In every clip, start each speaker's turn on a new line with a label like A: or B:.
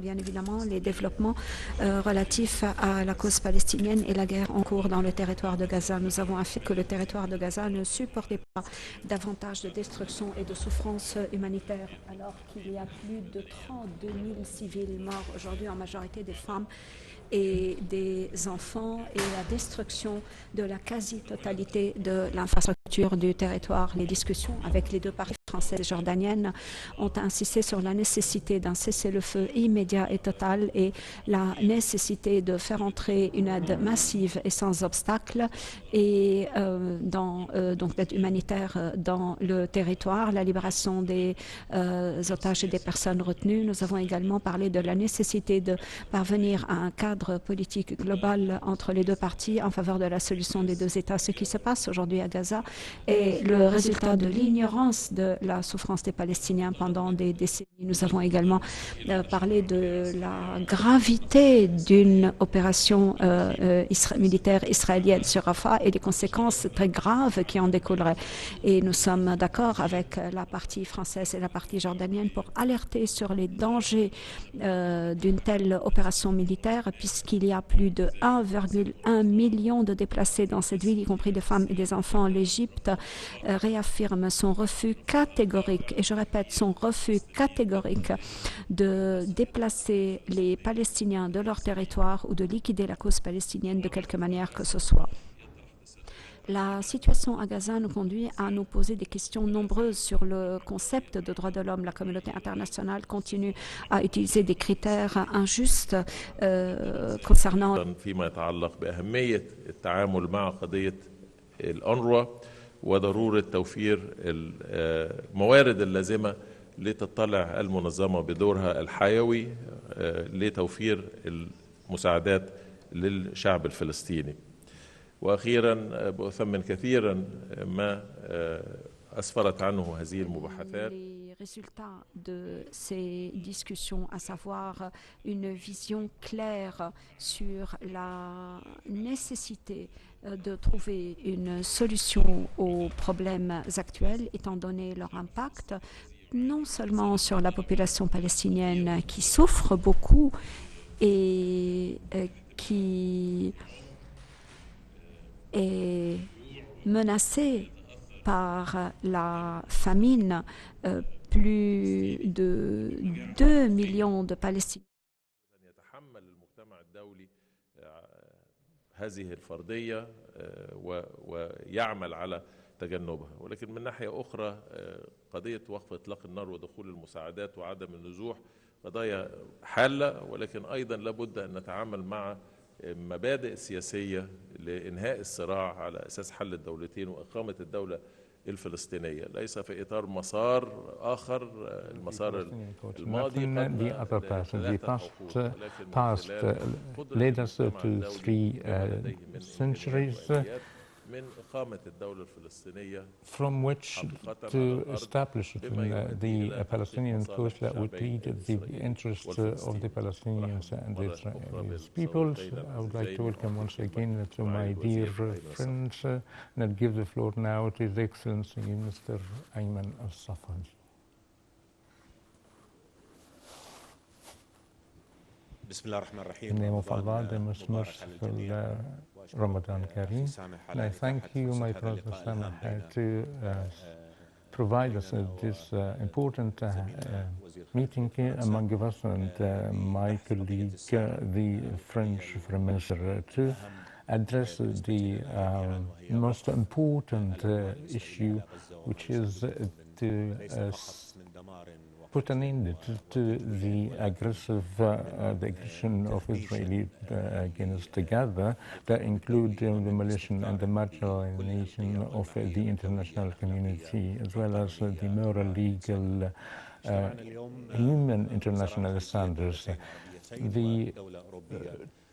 A: Bien évidemment, les développements relatifs à la cause palestinienne et la guerre en cours dans le territoire de Gaza. Nous avons affirmé que le territoire de Gaza ne supportait pas davantage de destruction et de souffrance humanitaire, alors qu'il y a plus de 32 000 civils morts aujourd'hui, en majorité des femmes et des enfants, et la destruction de la quasi-totalité de l'infrastructure du territoire. Les discussions avec les deux parties françaises et jordaniennes ont insisté sur la nécessité d'un cessez-le-feu immédiat et total et la nécessité de faire entrer une aide massive et sans obstacle et donc l'aide humanitaire dans le territoire, la libération des otages et des personnes retenues. Nous avons également parlé de la nécessité de parvenir à un cadre politique global entre les deux parties en faveur de la solution des deux États. Ce qui se passe aujourd'hui à Gaza est le résultat de l'ignorance de la souffrance des Palestiniens pendant des décennies. Nous avons également parlé de la gravité d'une opération militaire israélienne sur Rafah et des conséquences très graves qui en découleraient. Et nous sommes d'accord avec la partie française et la partie jordanienne pour alerter sur les dangers d'une telle opération militaire, puisqu'il y a plus de 1,1 million de déplacés dans cette ville, y compris des femmes et des enfants. L'Égypte réaffirme son refus catégorique, et je répète, son refus catégorique de déplacer les Palestiniens de leur territoire ou de liquider la cause palestinienne de quelque manière que ce soit. La situation à Gaza nous conduit à nous poser des questions nombreuses sur le concept de droits de l'homme. La communauté internationale continue à utiliser des critères injustes concernant
B: وضرورة توفير الموارد اللازمة لتطلع المنظمة بدورها الحيوي لتوفير المساعدات للشعب الفلسطيني. وأخيرا بأثمن كثيرا ما أسفرت عنه هذه المباحثات.
A: Résultats de ces discussions, à savoir une vision claire sur la nécessité de trouver une solution aux problèmes actuels, étant donné leur impact, non seulement sur la population palestinienne qui souffre beaucoup et qui est menacée par la famine. Plus de 2 millions de Palestiniens.
B: يتحمل المجتمع الدولي هذه الفرضية ويعمل على تجنبها، ولكن من ناحية أخرى قضية وقف إطلاق النار ودخول المساعدات وعدم النزوح قضايا حالة، ولكن أيضا لابد أن نتعامل مع مبادئ سياسية لإنهاء الصراع على أساس حل الدولتين وإقامة الدولة الفلسطينية، ليس في إطار مسار آخر المسار الماضي
C: led us to 3 centuries
B: من إقامة الدولة الفلسطينية
C: from which to establish the Palestinian coast that would lead the interests of the Palestinians and the Israeli peoples. I would like to welcome once again to my dear friends, and I'll give the floor now to His Excellency Mr. Ayman Al-Safadi. In the name of Allah, the most merciful, Ramadan Kareem. And I thank you, my brother Samah, to provide us this important meeting here among us and my colleague, the French Foreign Minister, to address the most important issue, which is to put an end to the aggression of Israel against Gaza, that include the demolition and the marginalization of the international community, as well as the moral, legal, human international standards. The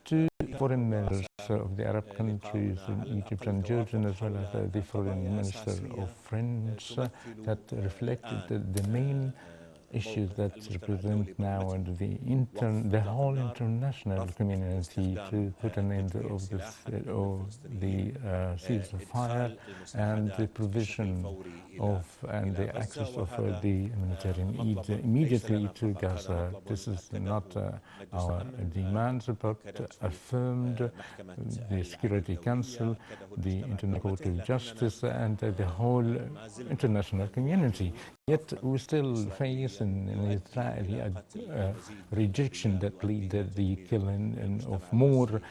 C: two foreign ministers of the Arab countries in Egypt and Jordan, as well as the foreign minister of France, that reflected the main issues that represent now and the whole international community to put an end of this, the ceasefire and the provision of and the access of the humanitarian aid immediately to Gaza. This is not our demands, but affirmed the Security Council, the International Court of Justice, and the whole international community. Yet we still face in Israeli rejection that led to the killing of more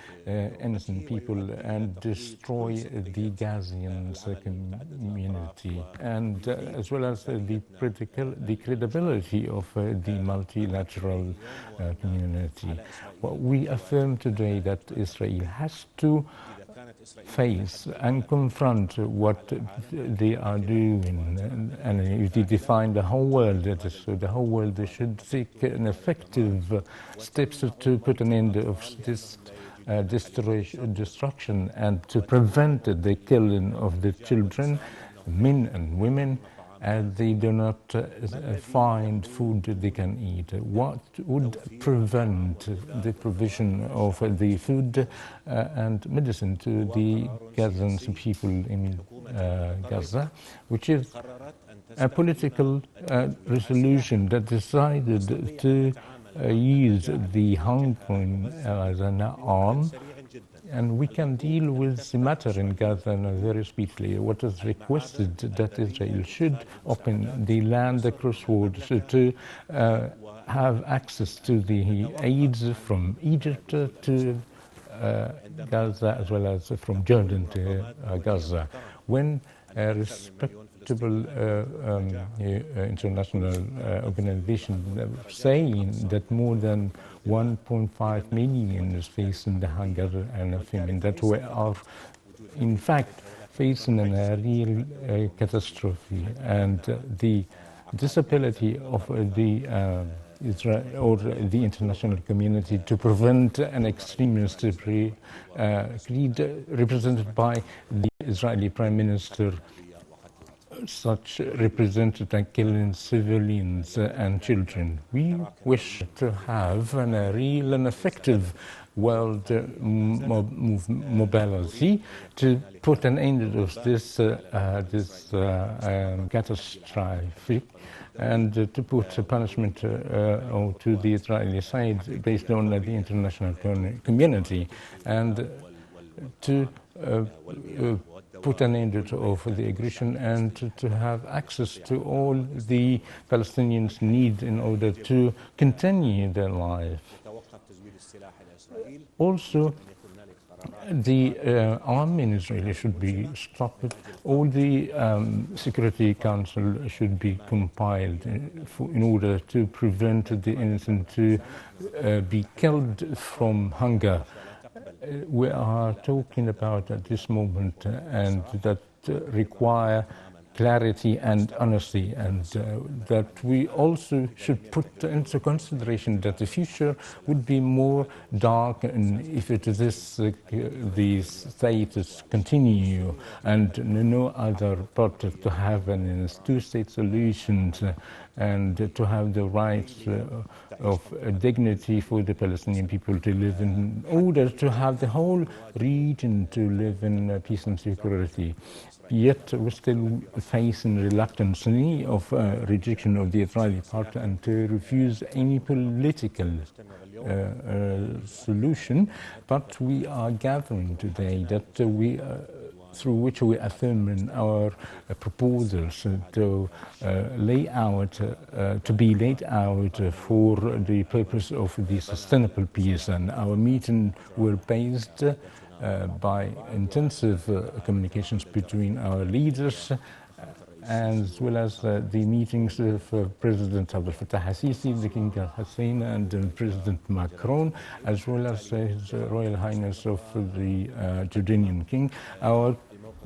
C: innocent people and destroy the Gazian community, and as well as the credibility of the multilateral community. Well, we affirm today that Israel has to face and confront what they are doing, and if they define the whole world, so the whole world should take an effective steps to put an end of this destruction and to prevent the killing of the children, men and women, and they do not find food they can eat. What would prevent the provision of the food and medicine to the Gazan people in Gaza, which is a political resolution that decided to use the hunger as an arm, and we can deal with the matter in Gaza very speedily. What is requested that Israel should open the land across borders to have access to the aids from Egypt to Gaza, as well as from Jordan to Gaza. When a respectable international organization saying that more than 1.5 million is facing the hunger and famine, that we are in fact facing a real catastrophe, and the disability of the Israel or the international community to prevent an extremist creed represented by the Israeli Prime Minister, such represented like killing civilians and children. We wish to have a real and effective world mobility to put an end to this catastrophe, and to put a punishment to the Israeli side based on the international community, and to put an end to the aggression, and to have access to all the Palestinians need in order to continue their life. Also, the army in Israel should be stopped. All the Security Council should be compiled in order to prevent the innocent to be killed from hunger. We are talking about at this moment and that require clarity and honesty, and that we also should put into consideration that the future would be more dark, and if it is this the status continue and no other part to have a two-state solution and to have the right of dignity for the Palestinian people to live in order to have the whole region to live in peace and security. Yet we're still facing reluctance of rejection of the Israeli part and to refuse any political solution. But we are gathering today that through which we affirm in our proposals to lay out, to be laid out for the purpose of the sustainable peace. And our meeting were based by intensive communications between our leaders, as well as the meetings of President Abdel Fattah al-Sisi, the King Hussein, and President Macron, as well as His Royal Highness of the Jordanian King. Our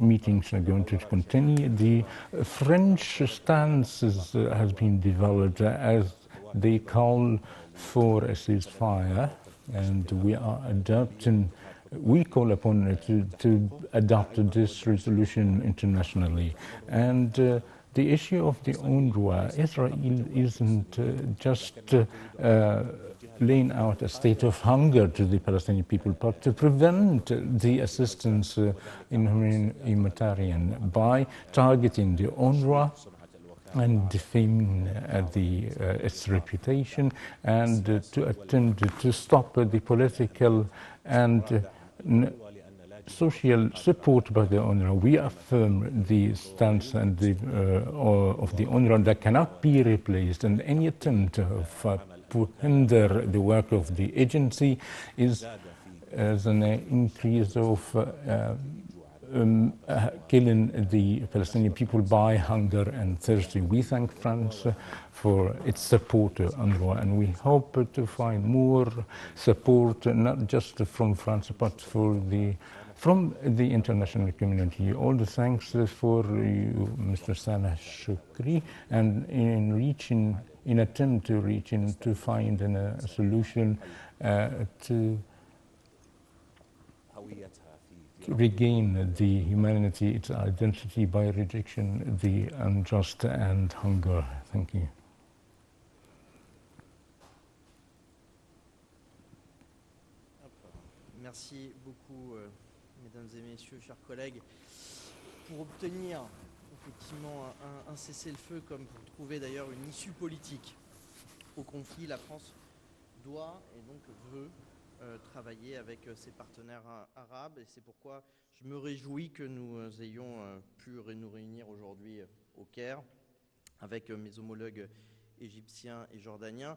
C: meetings are going to continue. The French stance has been developed as they call for a ceasefire, and we are adopting. We call upon it to adopt this resolution internationally, and the issue of the UNRWA, Israel isn't just laying out a state of hunger to the Palestinian people, but to prevent the assistance in humanitarian by targeting the UNRWA and defaming its reputation, and to attempt to stop the political and social support by the UNRWA. We affirm the stance and of the UNRWA that cannot be replaced, and any attempt to hinder the work of the agency is as an increase of killing the Palestinian people by hunger and thirst. We thank France for its support to UNRWA, and we hope to find more support, not just from France, but from the international community. All the thanks for you, Mr. Sameh Shoukry, and in attempt to find a solution to regain the humanity, its identity, by rejection the unjust and hunger. Thank you.
D: Merci beaucoup, mesdames et messieurs, chers collègues. Pour obtenir effectivement un cessez-le-feu, comme pour trouver d'ailleurs une issue politique au conflit, la France doit et donc veut travailler avec ses partenaires arabes, et c'est pourquoi je me réjouis que nous ayons pu nous réunir aujourd'hui au Caire avec mes homologues égyptiens et jordaniens,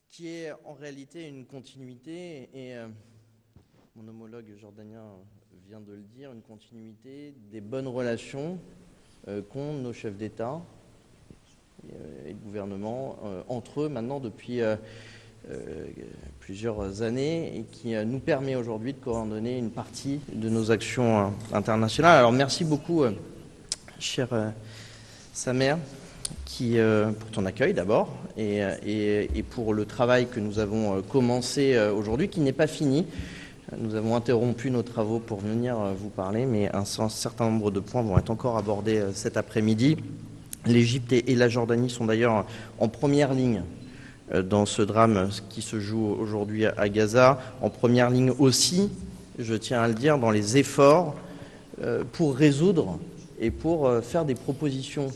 D: qui est en réalité une continuité, et mon homologue jordanien vient de le dire, une continuité des bonnes relations qu'ont nos chefs d'État et de gouvernement entre eux maintenant depuis plusieurs années, et qui nous permet aujourd'hui de coordonner une partie de nos actions internationales. Alors merci beaucoup, cher Sameh, pour ton accueil d'abord, et pour le travail que nous avons commencé aujourd'hui, qui n'est pas fini. Nous avons interrompu nos travaux pour venir vous parler, mais un certain nombre de points vont être encore abordés cet après-midi. L'Égypte et la Jordanie sont d'ailleurs en première ligne dans ce drame qui se joue aujourd'hui à Gaza, en première ligne aussi, je tiens à le dire, dans les efforts pour résoudre et pour faire des propositions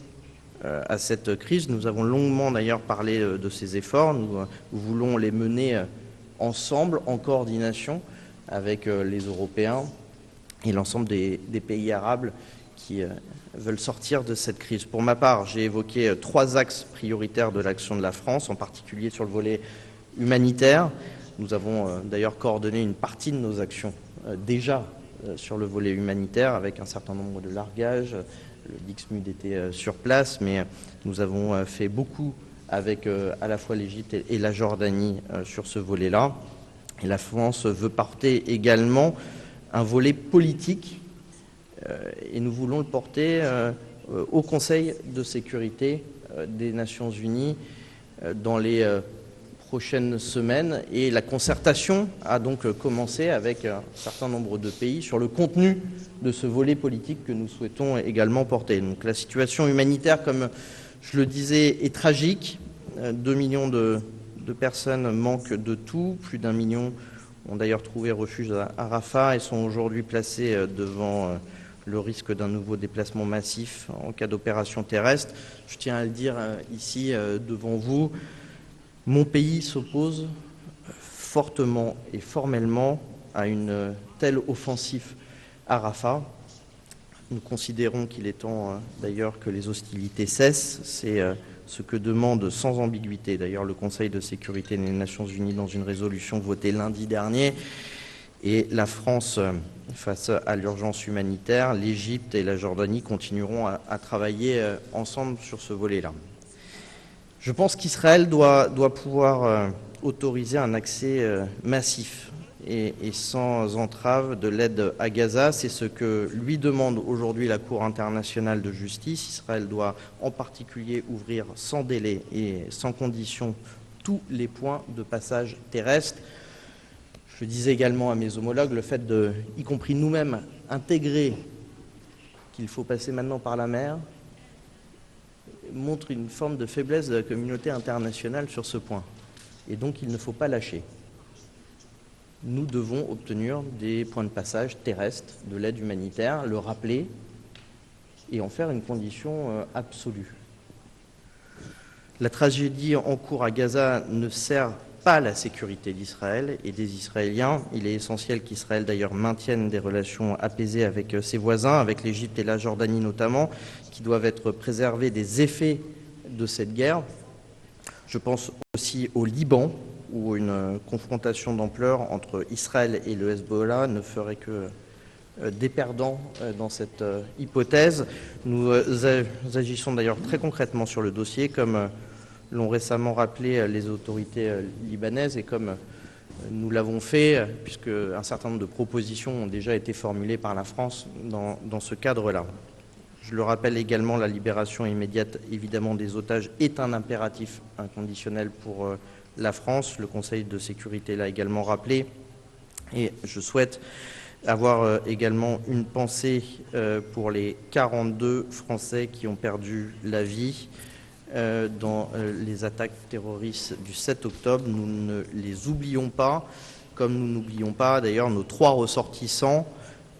D: à cette crise. Nous avons longuement d'ailleurs parlé de ces efforts. Nous voulons les mener ensemble, en coordination avec les Européens et l'ensemble des pays arabes qui veulent sortir de cette crise. Pour ma part, j'ai évoqué 3 axes prioritaires de l'action de la France, en particulier sur le volet humanitaire. Nous avons d'ailleurs coordonné une partie de nos actions déjà sur le volet humanitaire, avec un certain nombre de largages. Le Dixmude était sur place, mais nous avons fait beaucoup avec à la fois l'Égypte et la Jordanie sur ce volet-là. Et la France veut porter également un volet politique, et nous voulons le porter au Conseil de sécurité des Nations Unies dans les prochaines semaines. Et la concertation a donc commencé avec un certain nombre de pays sur le contenu de ce volet politique que nous souhaitons également porter. Donc la situation humanitaire, comme je le disais, est tragique. 2 millions de personnes manquent de tout. Plus d'1 million ont d'ailleurs trouvé refuge à Rafah et sont aujourd'hui placés devant le risque d'un nouveau déplacement massif en cas d'opération terrestre. Je tiens à le dire ici devant vous, mon pays s'oppose fortement et formellement à une telle offensive à Rafah. Nous considérons qu'il est temps d'ailleurs que les hostilités cessent. C'est ce que demande sans ambiguïté d'ailleurs le Conseil de sécurité des Nations Unies dans une résolution votée lundi dernier. Et la France, face à l'urgence humanitaire, l'Égypte et la Jordanie continueront à travailler ensemble sur ce volet-là. Je pense qu'Israël doit pouvoir autoriser un accès massif et sans entrave de l'aide à Gaza. C'est ce que lui demande aujourd'hui la Cour internationale de justice. Israël doit en particulier ouvrir sans délai et sans condition tous les points de passage terrestre. Je disais également à mes homologues le fait de, y compris nous-mêmes, intégrer qu'il faut passer maintenant par la mer montre une forme de faiblesse de la communauté internationale sur ce point. Et donc il ne faut pas lâcher. Nous devons obtenir des points de passage terrestres de l'aide humanitaire, le rappeler et en faire une condition absolue. La tragédie en cours à Gaza ne sert pas la sécurité d'Israël et des Israéliens. Il est essentiel qu'Israël d'ailleurs maintienne des relations apaisées avec ses voisins, avec l'Égypte et la Jordanie notamment, qui doivent être préservés des effets de cette guerre. Je pense aussi au Liban, où une confrontation d'ampleur entre Israël et le Hezbollah ne ferait que des perdants dans cette hypothèse. Nous agissons d'ailleurs très concrètement sur le dossier, comme l'ont récemment rappelé les autorités libanaises et comme nous l'avons fait, puisque un certain nombre de propositions ont déjà été formulées par la France dans ce cadre-là. Je le rappelle également, la libération immédiate, évidemment, des otages est un impératif inconditionnel pour la France. Le Conseil de sécurité l'a également rappelé. Et je souhaite avoir également une pensée pour les 42 Français qui ont perdu la vie dans les attaques terroristes du 7 octobre. Nous ne les oublions pas, comme nous n'oublions pas d'ailleurs nos 3 ressortissants,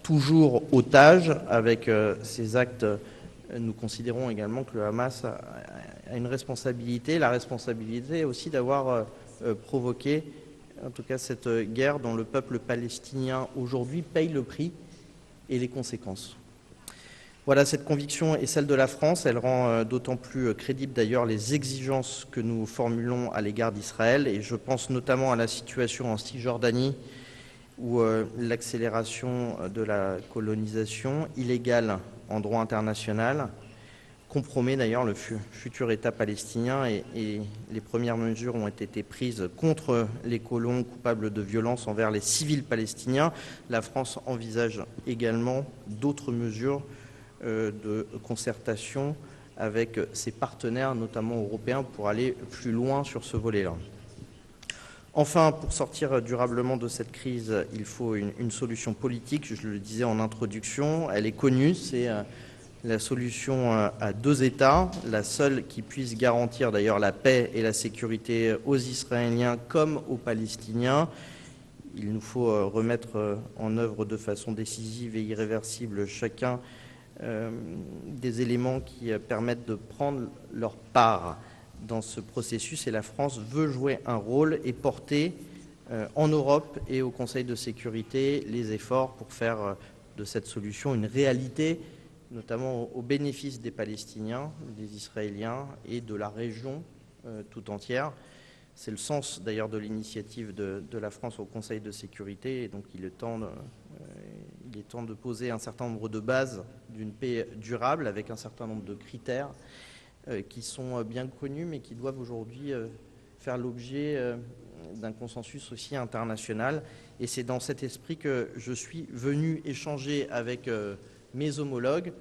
D: toujours otages. Avec ces actes, nous considérons également que le Hamas a une responsabilité, la responsabilité aussi d'avoir provoqué, en tout cas, cette guerre dont le peuple palestinien aujourd'hui paye le prix et les conséquences. Voilà, cette conviction est celle de la France. Elle rend d'autant plus crédible d'ailleurs les exigences que nous formulons à l'égard d'Israël. Et je pense notamment à la situation en Cisjordanie, où l'accélération de la colonisation illégale en droit international compromet d'ailleurs le futur État palestinien, et les premières mesures ont été prises contre les colons coupables de violences envers les civils palestiniens. La France envisage également d'autres mesures de concertation avec ses partenaires, notamment européens, pour aller plus loin sur ce volet-là. Enfin, pour sortir durablement de cette crise, il faut une solution politique. Je le disais en introduction, elle est connue, c'est la solution à 2 États, la seule qui puisse garantir d'ailleurs la paix et la sécurité aux Israéliens comme aux Palestiniens. Il nous faut remettre en œuvre de façon décisive et irréversible chacun des éléments qui permettent de prendre leur part dans ce processus, et la France veut jouer un rôle et porter en Europe et au Conseil de sécurité les efforts pour faire de cette solution une réalité, notamment au bénéfice des Palestiniens, des Israéliens et de la région tout entière. C'est le sens d'ailleurs de l'initiative de la France au Conseil de sécurité, et donc il est temps de poser un certain nombre de bases d'une paix durable avec un certain nombre de critères qui sont bien connus mais qui doivent aujourd'hui faire l'objet d'un consensus aussi international. Et c'est dans cet esprit que je suis venu échanger avec mes homologues,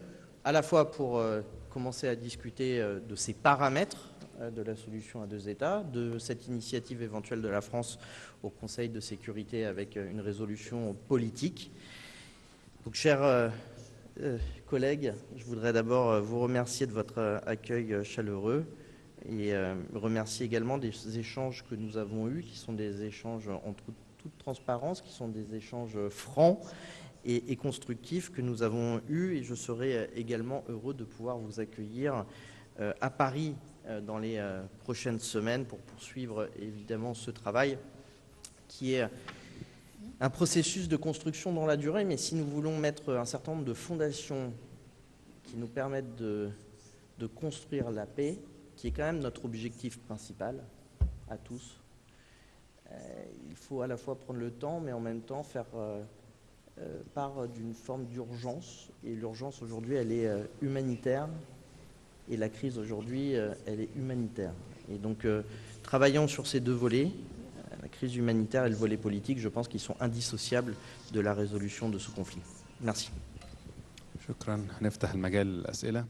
D: à la fois pour commencer à discuter de ces paramètres de la solution à 2 États, de cette initiative éventuelle de la France au Conseil de sécurité avec une résolution politique. Donc, chers collègues, je voudrais d'abord vous remercier de votre accueil chaleureux et remercier également des échanges que nous avons eus, qui sont des échanges en toute transparence, qui sont des échanges francs et constructifs que nous avons eus. Et je serai également heureux de pouvoir vous accueillir à Paris dans les prochaines semaines pour poursuivre évidemment ce travail qui est un processus de construction dans la durée. Mais si nous voulons mettre un certain nombre de fondations qui nous permettent de construire la paix, qui est quand même notre objectif principal à tous, il faut à la fois prendre le temps, mais en même temps faire part d'une forme d'urgence. Et l'urgence aujourd'hui, elle est humanitaire. Et la crise aujourd'hui, elle est humanitaire. Et donc, travaillant sur ces 2 volets, la crise humanitaire et le volet politique, je pense qu'ils sont indissociables de la résolution de ce conflit. Merci.
E: شكرا. هنفتح المجال للأسئلة.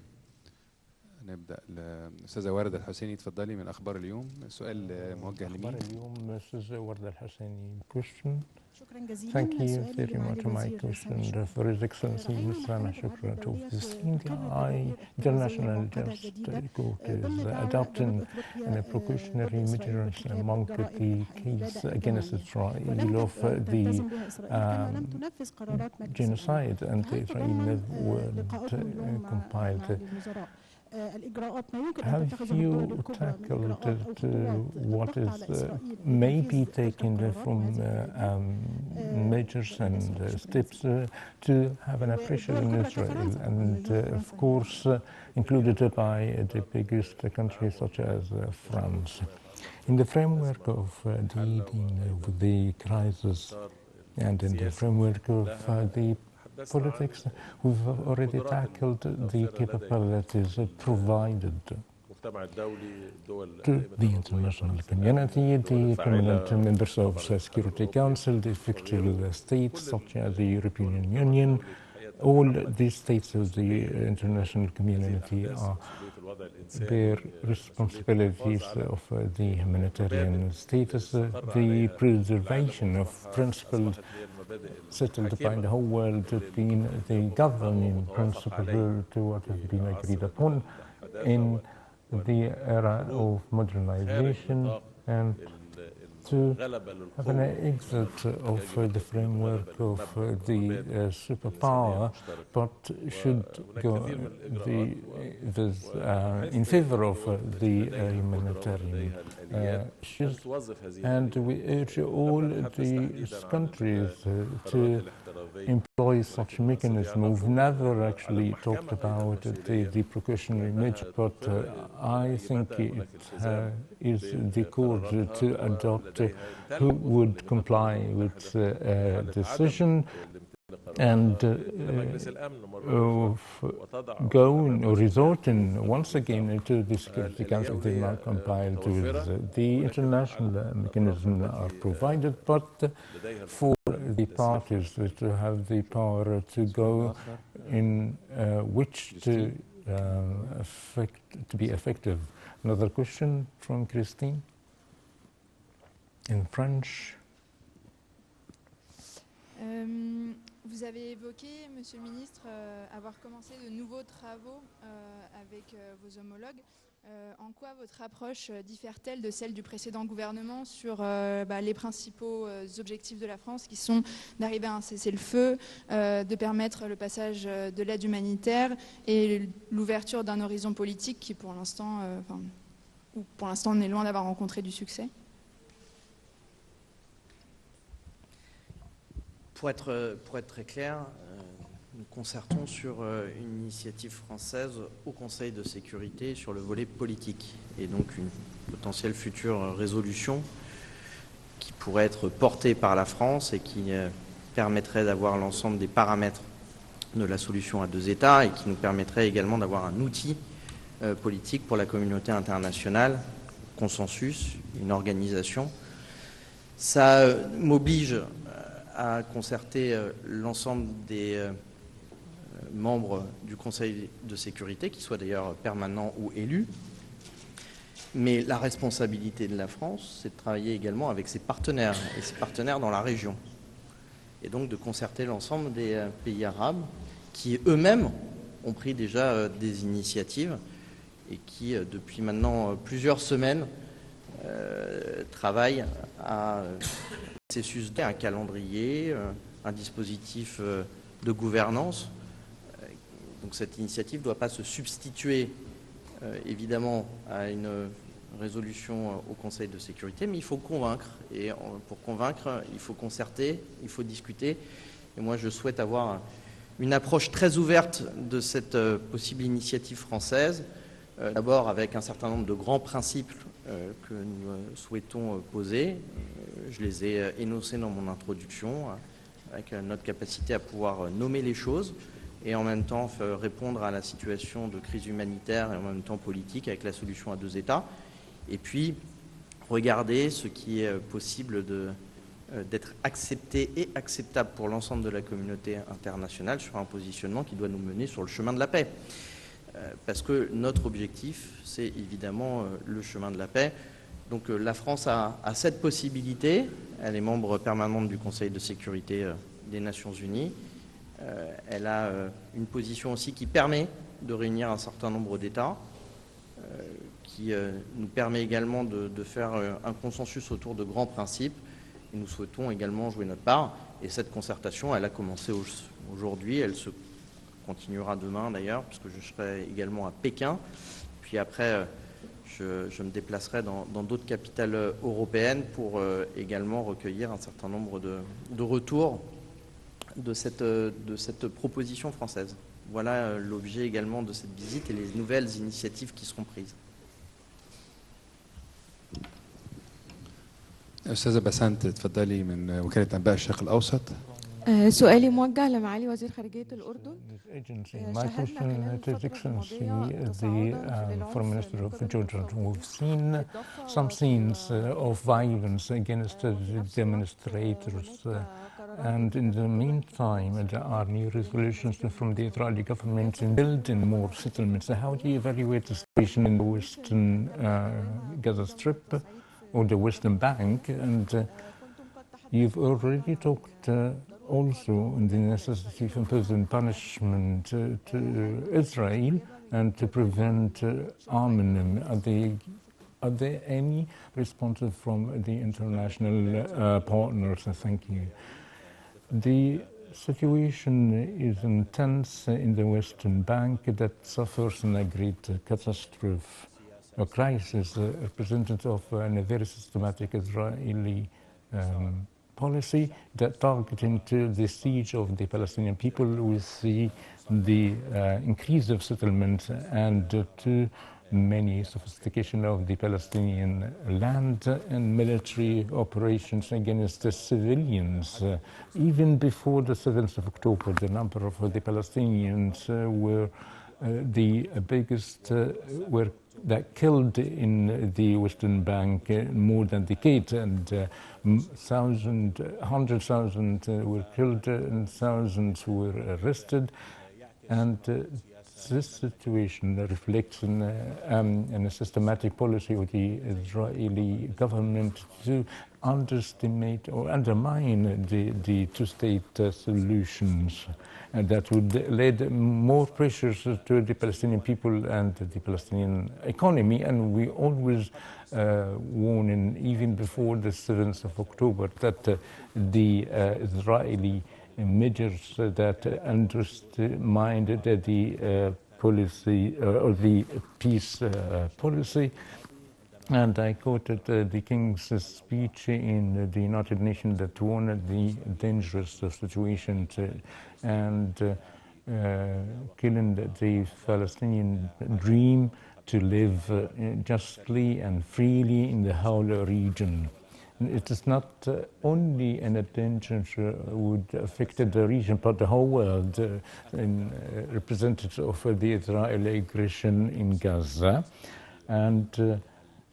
E: نبدأ الأستاذة وردة الحسيني، تفضلي من أخبار اليوم. سؤال موجه لمين؟
C: أخبار اليوم أستاذة وردة الحسيني. Question.
F: شكرا جزيلا.
C: Thank you very much. My question for His Excellency Mr. Sameh Shukran to the CDI International Justice Court is adopting a precautionary measures among the case against Israel of the genocide and Israel would compiled. Have you tackled what is may be taken from measures and steps to have an appreciation in Israel, and of course included by the biggest countries such as France? In the framework of dealing with the crisis and in the framework of the politics, we've already tackled the capabilities provided to the international community, the permanent members of the Security Council, the effective states such as the European Union. All these states of the international community are their responsibilities of the humanitarian status, the preservation of principles settled by the whole world, being the governing principle to what has been agreed upon in the era of modernization, and to have an exit of the framework of the superpower, but should go in favor of the humanitarian issues. And we urge all these countries to employ such mechanism. We've never actually talked about the precautionary measure, but I think it is the court to adopt who would comply with the decision and going or resorting once again to the Security Council. They are compiled with the international mechanism are provided, but for the parties to have the power to go in which to be effective. Another question from Christine in French.
G: Vous avez évoqué, Monsieur le Ministre, avoir commencé de nouveaux travaux avec vos homologues. En quoi votre approche diffère-t-elle de celle du précédent gouvernement sur les principaux objectifs de la France, qui sont d'arriver à un cessez-le-feu, de permettre le passage de l'aide humanitaire et l'ouverture d'un horizon politique qui, pour l'instant, on est loin d'avoir rencontré du succès?
D: Pour être très clair, nous concertons sur une initiative française au Conseil de sécurité sur le volet politique, et donc une potentielle future résolution qui pourrait être portée par la France et qui permettrait d'avoir l'ensemble des paramètres de la solution à deux États, et qui nous permettrait également d'avoir un outil politique pour la communauté internationale, consensus, une organisation. Ça m'oblige à concerter l'ensemble des membres du Conseil de sécurité, qui soient d'ailleurs permanents ou élus. Mais la responsabilité de la France, c'est de travailler également avec ses partenaires, et ses partenaires dans la région. Et donc de concerter l'ensemble des pays arabes qui eux-mêmes ont pris déjà des initiatives et qui, depuis maintenant plusieurs semaines, travaillent à un calendrier, un dispositif de gouvernance. Donc cette initiative ne doit pas se substituer évidemment à une résolution au Conseil de sécurité, mais il faut convaincre. Et pour convaincre, il faut concerter, il faut discuter. Et moi, je souhaite avoir une approche très ouverte de cette possible initiative française, d'abord avec un certain nombre de grands principes que nous souhaitons poser. Je les ai énoncés dans mon introduction, avec notre capacité à pouvoir nommer les choses et en même temps répondre à la situation de crise humanitaire et en même temps politique avec la solution à deux États. Et puis, regarder ce qui est possible d'être accepté et acceptable pour l'ensemble de la communauté internationale sur un positionnement qui doit nous mener sur le chemin de la paix. parce que notre objectif, c'est évidemment le chemin de la paix. Donc la France a cette possibilité, elle est membre permanente du Conseil de sécurité des Nations Unies, elle a une position aussi qui permet de réunir un certain nombre d'États, qui nous permet également de faire un consensus autour de grands principes, et nous souhaitons également jouer notre part. Et cette concertation, elle a commencé aujourd'hui, elle se continuera demain d'ailleurs, puisque je serai également à Pékin. Puis après, je me déplacerai dans d'autres capitales européennes pour également recueillir un certain nombre de retours de cette proposition française. Voilà l'objet également de cette visite et les nouvelles initiatives qui seront prises.
E: أستاذة بسنت تفضلي من وكالة أنباء الشرق الأوسط.
F: سؤالي موجه لمعالي وزير خارجية الأردن.
C: My question to His Excellency, the Foreign Minister of Jordan. We've seen some scenes of violence against the demonstrators, and in the meantime, there are new resolutions from the Israeli government in building more settlements. So how do you evaluate the situation in the Western Gaza Strip or the Western Bank? And you've already talked also on the necessity of imposing punishment to Israel and to prevent arming them. Are there any responses from the international partners? Thank you. The situation is intense in the Western Bank that suffers a great catastrophe, a crisis representative of a very systematic Israeli policy that targeting to the siege of the Palestinian people. We see the increase of settlements and too many sophistication of the Palestinian land and military operations against the civilians. Even before the 7th of October, the number of the Palestinians were the biggest that killed in the Western Bank more than a decade, and 100,000 were killed and thousands were arrested. And this situation reflects in a systematic policy of the Israeli government to underestimate or undermine the two-state solutions, and that would lead more pressures to the Palestinian people and the Palestinian economy. And we always warning, even before the 7th of October, that the Israeli measures that undermined the policy or the peace policy. And I quoted the King's speech in the United Nations that warned the dangerous situation and killing the Palestinian dream to live justly and freely in the whole region. It is not only an attention would affect the region, but the whole world, in representative of the Israeli aggression in Gaza, and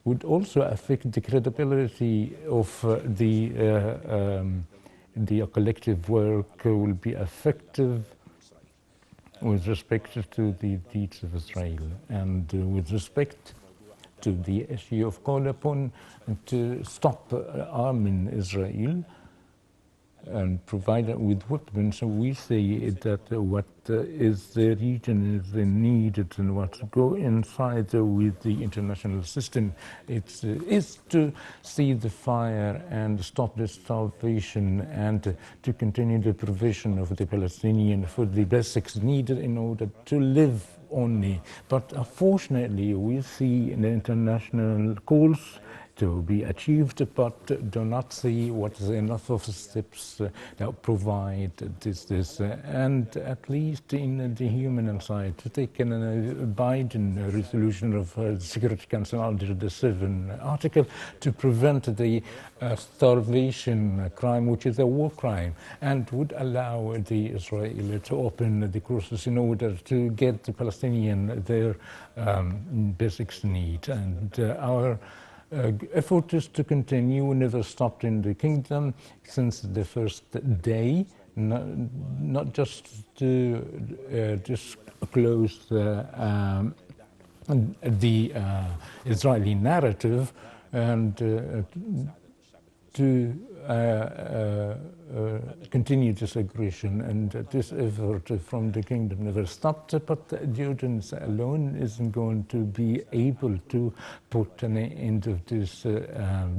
C: would also affect the credibility of the collective work will be effective with respect to the deeds of Israel, and with respect to the issue of call upon to stop arming Israel and provide it with weapons. So we say that what is the region is needed and what go inside with the international system. It is to see the fire and stop the starvation and to continue the provision of the Palestinian for the basics needed in order to live only. But unfortunately, we see the international calls to be achieved, but do not see what is enough of steps that provide this, and at least in the human side, to take a Biden resolution of the Security Council under the 7th article to prevent the starvation crime, which is a war crime, and would allow the Israel to open the cruises in order to get the Palestinian their basics need. And our effort is to continue, never stopped in the kingdom since the first day not just to disclose the Israeli narrative and to continue this aggression, and this effort from the kingdom never stopped, but Jordan alone isn't going to be able to put an end to this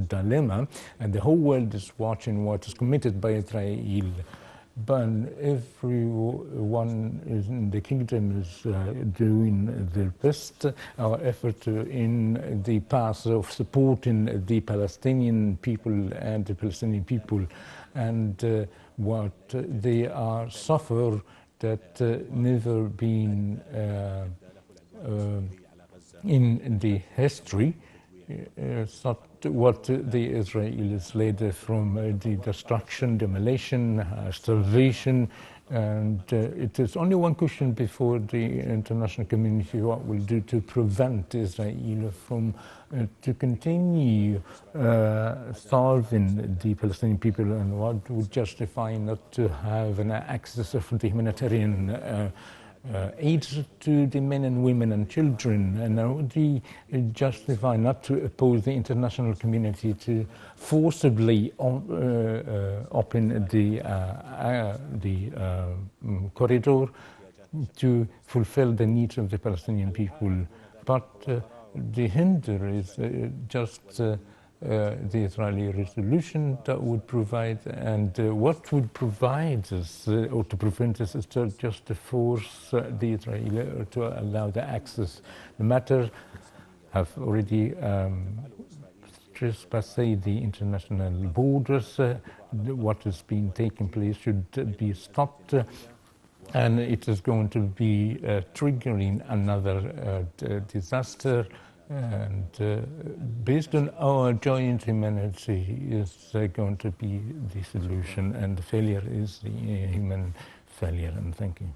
C: dilemma, and the whole world is watching what is committed by Israel. But everyone in the kingdom is doing their best. Our effort in the path of supporting the Palestinian people and the Palestinian people and what they are suffer that never been in the history. It's not what the Israelis led from the destruction, demolition, starvation, and it is only one question before the international community: what will do to prevent Israel from to continue starving the Palestinian people, and what would justify not to have an access of the humanitarian aid to the men and women and children, and would justify not to oppose the international community to forcibly open the corridor to fulfill the needs of the Palestinian people. But the hinder is just the Israeli resolution that would provide, and what would provide us or to prevent us is just to force the Israeli to allow the access. The matter have already trespassed the international borders. What has been taking place should be stopped, and it is going to be triggering another disaster. And based on our joint humanity is going to be the solution, and the failure is the human failure. And thank you.